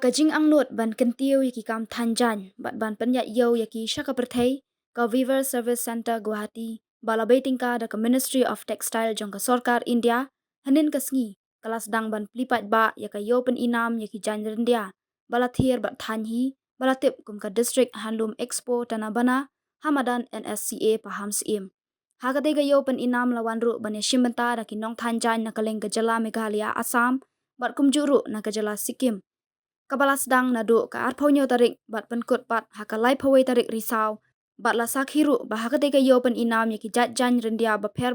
ka jing ang not ban kentiu yaki kam Nongthaiñ Jaiñ bat ban penyat yo yaki shaka perthei ka Weaver Service Center Guwahati bala baitingka da ka Ministry of Textile jong ka Sarkar India hanin ka sngi kala Sdang ban plipat ba yaka yo pen inam yaki Jaiñ rendia bala thir bat Nongthaiñ hi bala tip kum ka District Handloom Expo Tanabana Hamadan NSCA Pahamsyiem hagate ga yo pen inam lawan ru ban shimbenta da ki Nongthaiñ Jaiñ na kaleng gajala Meghalaya Assam bat kum juru na gajala Sikkim kabala Sdang na do ka arphonyo tarik bat penkut pat hakalai phawai tarik risau bat la sakhiru bahagate ga yo pen inam yaki Jaiñ rendia bapher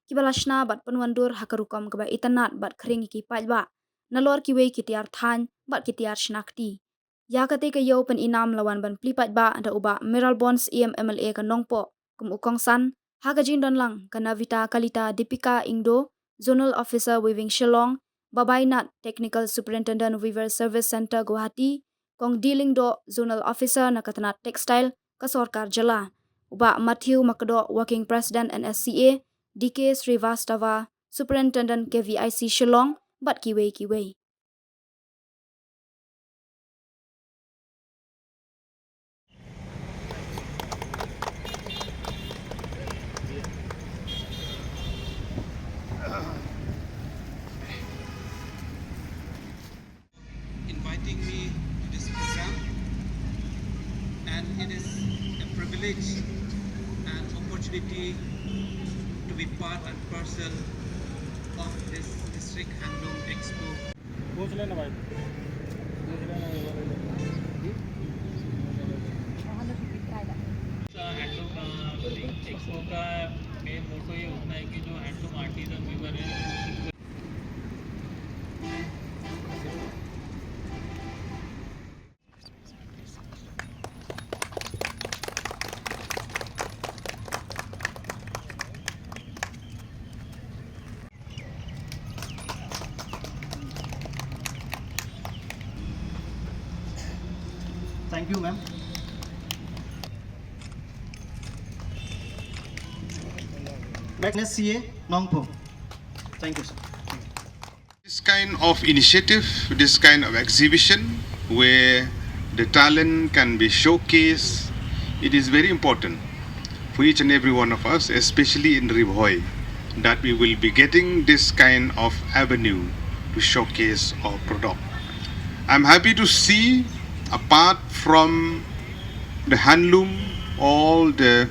ki bala shna bat penwandur hakarukam ka ba itanat bat khring ki pajba nalor ki wei ki tiar Thañ bat ki tiar shnakti yakate ga yo pen inam lawan ban plipat ba da uba Miral Bonds MLA ka Nongpo kum ukong san hagajin don lang kana Vita Kalita Dipika Ingdo Zonal Officer Weaving Shillong Babai Nat Technical Superintendent Weaver Service Center Guwahati kong dealing do Zonal Officer na katanat Textile ka Sarkar Jala uba Matthew Makdo Working President NSCA DK Srivastava Superintendent KVIC Shillong bat kiwei inviting me to this program, and it is a privilege and opportunity to be part and parcel of this District Handloom Expo. Handloom expo का main motto ये होता है कि जो handloom artesian Weaver है Thank you, ma'am. NSCA Mawphor. Thank you, sir. This kind of initiative, this kind of exhibition where the talent can be showcased, it is very important for each and every one of us, especially in Ribhoi, that we will be getting this kind of avenue to showcase our product. I'm happy to see, apart from the handloom, all the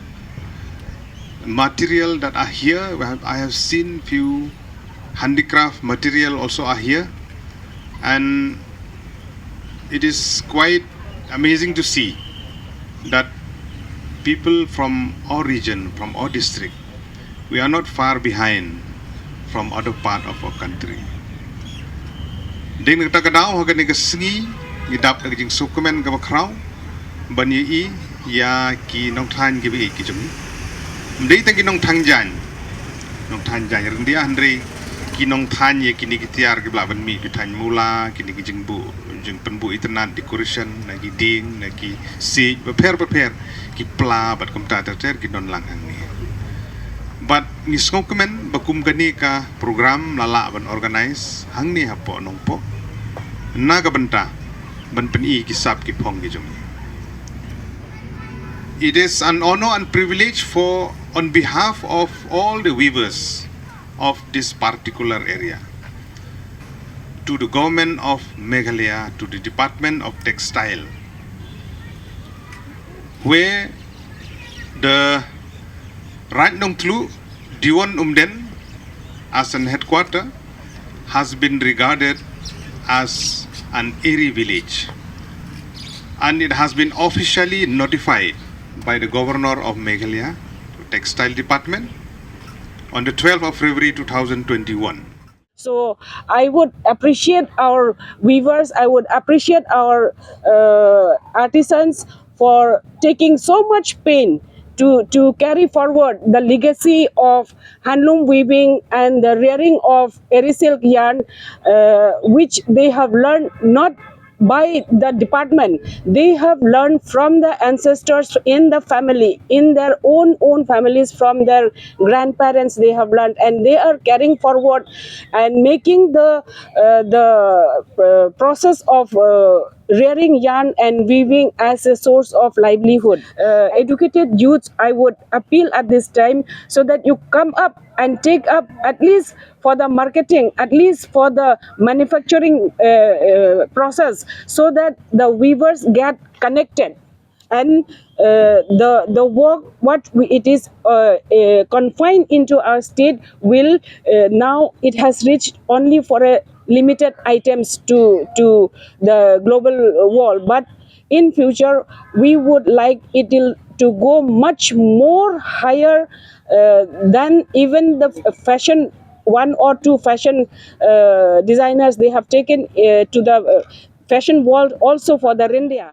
material that are here. I have seen few handicraft material also are here, and it is quite amazing to see that people from our region, from our district, we are not far behind from other part of our country. Ding nagtakadaw hagan ni kasngi gidap naging sukumen ka bakraw banyi ya ki Nongthaiñ gibi ki jumi mdei tangi Nongthaiñ Jaiñ rendia handre ki Nongthaiñ ye kini kitiar ki blaban mi ki Thañ mula kini ki jeng penbu internet decoration nagi ding nagi si beper ki pla bat kum ta ter ki don lang angni but ni skokemen bakum gani ka program lala ban organize hangni hapo nongpo naga benta ban peni ki sap ki phong ki jumi. It is an honor and privilege for on behalf of all the weavers of this particular area, to the government of Meghalaya, to the Department of Textile, where the Nongthaiñ Diwan Umden as an headquarter has been regarded as an airy village, and it has been officially notified by the Governor of Meghalaya Textile Department on the 12th of February 2021. So I would appreciate our weavers, I would appreciate our artisans for taking so much pain to carry forward the legacy of handloom weaving and the rearing of airy silk yarn, which they have learned not by the department. They have learned from the ancestors in the family, in their own families, from their grandparents. They have learned, and they are carrying forward and making the process of rearing yarn and weaving as a source of livelihood. Educated youths, I would appeal at this time, so that you come up and take up, at least for the marketing, at least for the manufacturing process, so that the weavers get connected, and the work it is confined into our state will now it has reached only for a limited items to the global world. But in future we would like it to go much more higher than even the fashion. One or two fashion designers, they have taken to the fashion world also for the India.